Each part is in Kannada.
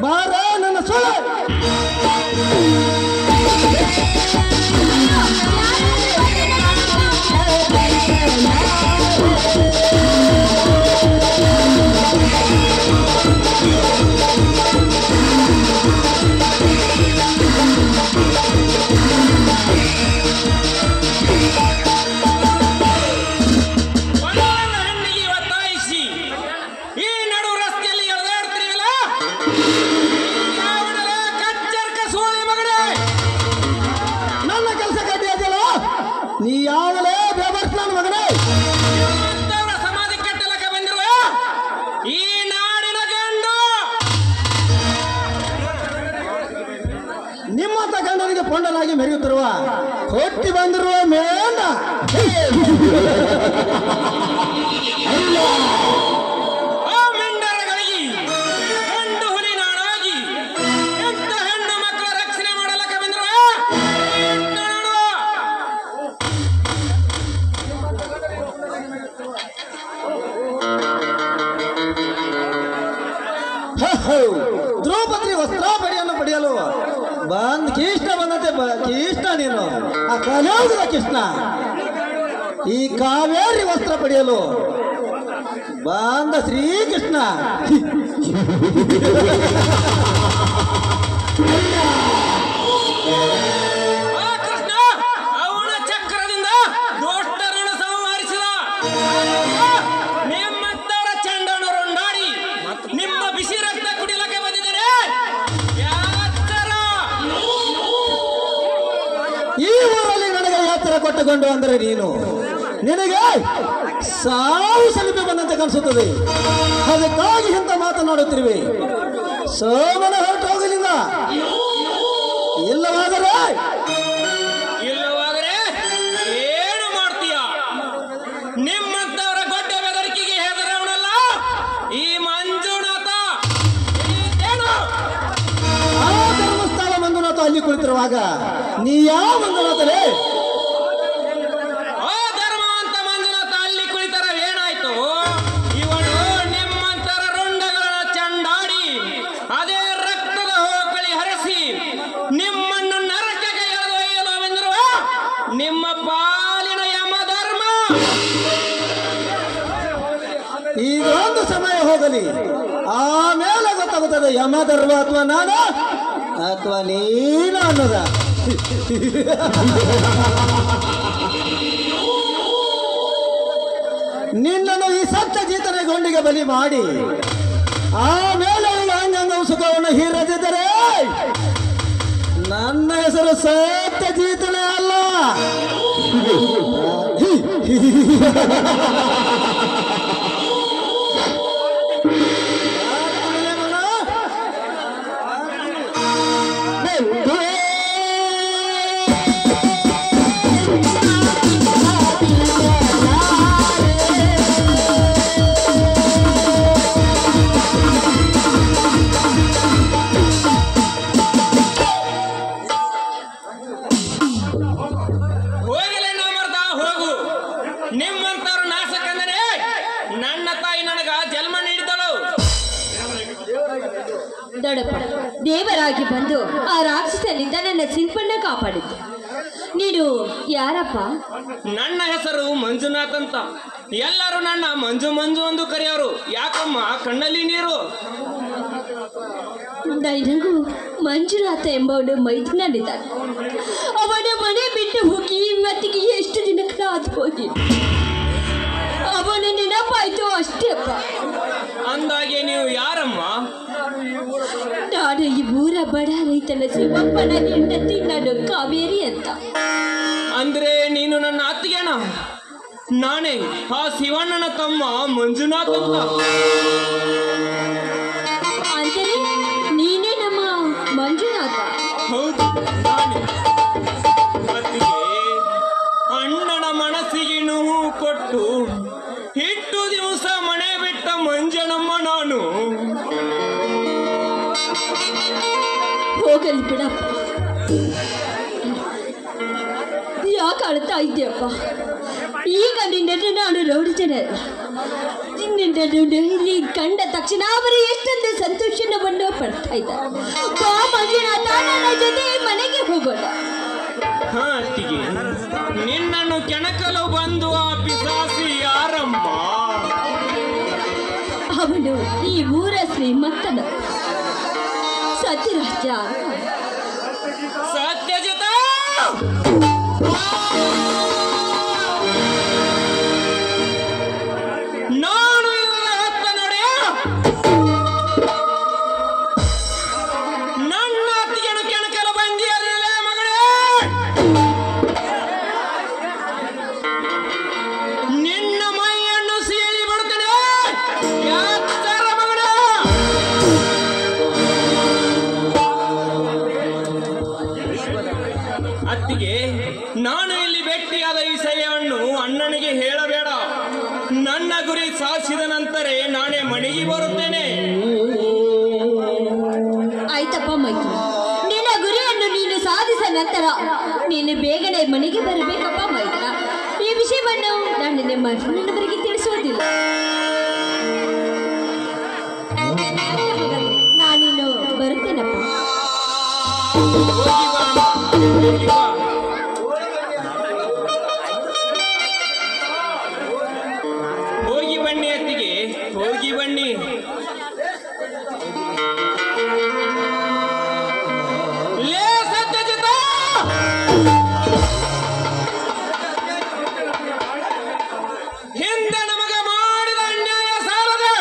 ಬಾರ ನನ್ನ ಸೊಳೆ. ನೀ ಯಾವಲೇ ಬೇಬರ್ಸ್ ನನ್ನ ಮಗನೇ? ಸಮಾಧಿ ಕಟ್ಟಲಕ್ಕೆ ಬಂದಿರುವ ಈ ನಾಡಿನ ಗಂಡು ನಿಮ್ಮಂತ ಗಂಡನಿಗೆ ಪೊಂಡನಾಗಿ ಮೆರೆಯುತ್ತಿರುವ ಹೊಟ್ಟಿ ಬಂದಿರುವ ಮೇಣ ಮೆಂಡರಗಳಿಗೆ ಗಂಡು ಹುಲಿ ನಾಡಾಗಿ ಎಂತ ಹೆಣ್ಣು ಮಕ್ಕಳ ರಕ್ಷಣೆ ಮಾಡಲಕ್ಕೆ ಬಂದಿರುವ ದ್ರೌಪದಿ ವಸ್ತ್ರಾಪಡಿಯನ್ನು ಪಡೆಯಲು ಬಂದ್ ಕೃಷ್ಣ ಬಂದಂತೆ ಕೃಷ್ಣ ನೀನು ಆ ಕಲಿಯುಗದ ಕೃಷ್ಣ ಈ ಕಾವೇರಿ ವಸ್ತ್ರ ಪಡೆಯಲು ಬಂದ ಶ್ರೀಕೃಷ್ಣ ಕೃಷ್ಣ ಅವನ ಚಕ್ರದಿಂದ ದೋಷ್ಟರನ್ನು ಸಂಹರಿಸಿದ. ನಿಮ್ಮಂತವರ ಚಂಡನು ರುಂಡಾಡಿ ನಿಮ್ಮ ಬಿಸಿ ರಕ್ತ ಕುಡಿಲಕ್ಕೆ ಬಂದಿದ್ದಾರೆ. ಈ ಊರಲ್ಲಿ ನನಗೆ ಯಾತ್ರೆ ಕೊಟ್ಟುಕೊಂಡು ಅಂದರೆ ನೀನು ನಿನಗೆ ಸಾವು ಸಲಿಪೆ ಬಂದಂತೆ ಕಾಣಿಸುತ್ತದೆ. ಅದಕ್ಕಾಗಿ ಇಂಥ ಮಾತನಾಡುತ್ತಿರುವೆ. ಸೋಮನ ಹೊರಟು ಹೋಗಲಿಲ್ಲ. ಇಲ್ಲವಾದರೆ ಏನು ಮಾಡ್ತೀಯ? ನಿಮ್ಮಂತವರ ಗೊಡ್ಡ ಬೆದರಿಕೆಗೆ ಹೆದರವನಲ್ಲ ಈ ಮಂಜುನಾಥ. ಆ ಧರ್ಮಸ್ಥಳ ಮಂಜುನಾಥ ಅಲ್ಲಿ ಕುಳಿತಿರುವಾಗ ನೀ ಯಾವ ಮಂಜುನಾಥನೇ? ಆ ಧರ್ಮವಂತ ಮಂಜುನಾಥ ಅಲ್ಲಿ ಕುಳಿತರ ಏನಾಯ್ತು? ಇವನು ನಿಮ್ಮಂತರ ರುಂಡಗಳನ್ನು ಚಂಡಾಡಿ ಅದೇ ರಕ್ತದ ಹೋಕಳಿ ಹರಿಸಿ ನಿಮ್ಮನ್ನು ನರಕಕ್ಕೆ ಎಳೆದೊಯ್ಯಲು ಬಂದಿರುವ ನಿಮ್ಮ ಪಾಲಿನ ಯಮಧರ್ಮ. ಇದೊಂದು ಸಮಯ ಹೋಗಲಿ, ಆಮೇಲೆ ಗೊತ್ತಾಗುತ್ತದೆ ಯಮಧರ್ಮ ಅಥವಾ ನಾನು ಅಥವಾ ನೀನು ಅನ್ನೋದ. ನಿನ್ನನ್ನು ಈ ಸತ್ಯ ಜೀತನ ಗೊಂಡಿಗೆ ಬಲಿ ಮಾಡಿ ಆಮೇಲೆ ಅಂಗಂಗ ಸುಖವನ್ನು ಹೀರದಿದ್ದರೆ ನನ್ನ ಹೆಸರು ಸತ್ಯ ಜೀತನೇ ಅಲ್ಲ. ಹೋಗಲೇ ನಾಮರ್ದ ಹೋಗು. ನಿಮ್ಮಂತವ್ರ ನಾಶಕಂದರೆ ನನ್ನ ತಾಯಿ ನನಗ ಜನ್ಮ ನೀಡಿದಳು. ದೊಡ್ಡಪ್ಪ ದೇವರಾಗಿ ಬಂದು ಆ ರಾಕ್ಷಸನಿಂದ ನನ್ನ ಸಿಂಪಣ್ಣ ಕಾಪಾಡಿದ್ದು. ನೀನು ಯಾರಪ್ಪ? ನನ್ನ ಹೆಸರು ಮಂಜುನಾಥ್ ಅಂತ. ಎಲ್ಲರೂ ನನ್ನ ಮಂಜು ಮಂಜು ಎಂದು ಕರೆಯೋರು. ಯಾಕಮ್ಮ ಕಣ್ಣಲ್ಲಿ ನೀರು? ನನಗೂ ಮಂಜುನಾಥ ಎಂಬವನು ಮೈದುನಲ್ಲಿದ್ದಾನೆ. ಅವನ ಮನೆ ಬಿಟ್ಟು ಹೋಗಿ ಇವತ್ತಿಗೆ ಎಷ್ಟು ದಿನಗಳಾದ ಹೋಗಿ ಅವನ ನೆನಪಾಯ್ತು ಅಷ್ಟೇ ಅಪ್ಪ. ಅಂದಾಗೆ ನೀವು ಯಾರಮ್ಮ? ನಾನು ಈ ಊರ ಬಡ ರೈತನ ಶಿವಪ್ಪನ ಹೆಂಡತಿ, ನಾನು ಕಾವೇರಿ ಅಂತ. ಅಂದ್ರೆ ನೀನು ನನ್ನ ಅತ್ತಿಗೆನ? ನಾನೇ ಆ ಶಿವಣ್ಣನ ತಮ್ಮ ಮಂಜುನಾಥ್ ಅಂತ. ಅಂದರೆ ನೀನೇ ನಮ್ಮ ಮಂಜುನಾಥ? ಹೌದು, ನಾನೇ. ಅತ್ತಿಗೆ ಅಣ್ಣನ ಮನಸ್ಸಿಗೆ ನೋವು ಕೊಟ್ಟು ಹಿಟ್ಟು ದಿವಸ ಮನೆ ಬಿಟ್ಟ ಮಂಜನಮ್ಮ ನಾನು. ಹೋಗಲಿ ಬಿಡಪ್ಪ. ಯಾಕೆ ಅಳ್ತಾ ಇದ್ದೀಯಪ್ಪ? ಈಗ ನಿನ್ನನ್ನು ನಾನು ನೋಡಿದ್ದೇನೆ. ನಿನ್ನನ್ನು ಇಲ್ಲಿ ಕಂಡ ತಕ್ಷಣ ಅವರು ಎಷ್ಟೊಂದು ಸಂತೋಷವನ್ನು ಪಡ್ತಾ ಇದ್ದಾರೆ. ಬಾ ಮಂಜುನಾಥ, ನನ್ನ ಜೊತೆ ಮನೆಗೆ ಹೋಗೋಣ. ಹಾ ಅತ್ತಿಗೆ, ನಿನ್ನನ್ನು ಕೆಣಕಲು ಬಂದು ಆ ಪಿಸಾಸಿ ಯಾರಮ್ಮ? ಅವನು ಈ ಊರ ಶ್ರೀಮಂತನ ಸತ್ಯರಾಜ. ಸತ್ಯಜಿತ, ನಾನು ಇದರ ಹತ್ತ ನಡೆಯ ನನ್ನ ಅತ್ತಿಗೆಯನ್ನು ಕೆಣಕಲು ಬಂದಿಯಲ್ಲ ಮಗಳೇ. ನಿನ್ನ ಮೈಯನ್ನು ಸೀಳಿ ಬಿಡುತ್ತೇನೆ. ಯಾತ್ತರ ಮಗಳ. ಅತ್ತಿಗೆ, ನಾನು ಇಲ್ಲಿ ಭೇಟಿಯಾದ ವಿಷಯವನ್ನು ಅಣ್ಣನಿಗೆ ಹೇಳಬೇಡ. ನನ್ನ ಗುರಿ ಸಾಧಿಸಿದ ನಂತರ ನಾನೇ ಮನೆಗೆ ಬರುತ್ತೇನೆ. ಆಯ್ತಪ್ಪ ಮೈತ್ರಿ, ನಿನ್ನ ಗುರಿಯನ್ನು ನೀನು ಸಾಧಿಸ ನಂತರ ನೀನು ಬೇಗನೆ ಮನೆಗೆ ಬರಬೇಕಪ್ಪ ಮೈತ್ರ. ಈ ವಿಷಯವನ್ನು ನಾನು ನಿಮ್ಮ ಅಣ್ಣನವರಿಗೆ ತಿಳಿಸುವುದಿಲ್ಲ. ನಾನಿನ್ನು ಬರುತ್ತೇನಪ್ಪ. ಹೋಗಿ ಬಾ ಅಮ್ಮ, ಹೋಗಿ ಬಾ. ಹೋಗಿ ಬನ್ನಿ ಅತ್ತಿಗೆ, ಹೋಗಿ ಬನ್ನಿ. ಲೇ ಸತ್ಯಜಿತ, ಹಿಂದೆ ನಮಗೆ ಮಾಡಿದ ಅನ್ಯಾಯ ಸಾಲದೆ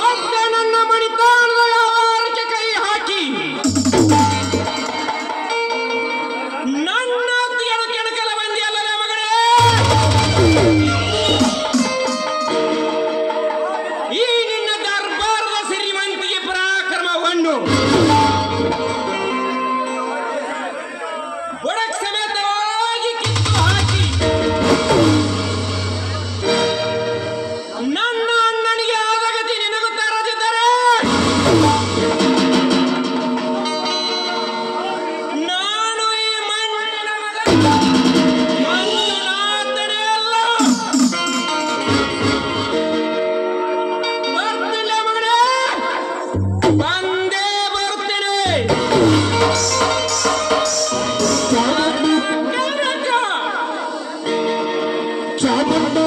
ಮತ್ತೆ ನನ್ನ ಮಣಿತಾಣದ ವ್ಯವಹಾರಕ್ಕೆ ಕೈ ಹಾಕಿ ನನ್ನ ಅತ್ತಿಗೆಯನ್ನು ಕೆಣಕಲ ಬಂದಿಯಲ್ಲ ಮಗಳೇ. ಈ ನಿನ್ನ ದರ್ಬಾರದ ಸಿರಿವಂತಿಗೆ ಪರಾಕ್ರಮವನ್ನು ಬಡಕ್ ಸಮೇತವಾಗಿ ಕಿತ್ತು ಹಾಕಿ ನನ್ನ ಅಣ್ಣನಿಗೆ ಆದ ಗತಿ ನಿನಗೂ ತರದಿದ್ದರೆ ನಾನು ಈ ಮಣ್ಣಿನ ಮಗ ಮಂಜುನಾಥನೇ ಅಲ್ಲ. ಬರ್ತಿಲ್ಲ ಮಗನೇ, ಬಂದೇ ಬರುತ್ತೇನೆ. ಕನಕ, ಚಾಮುಂಡಿ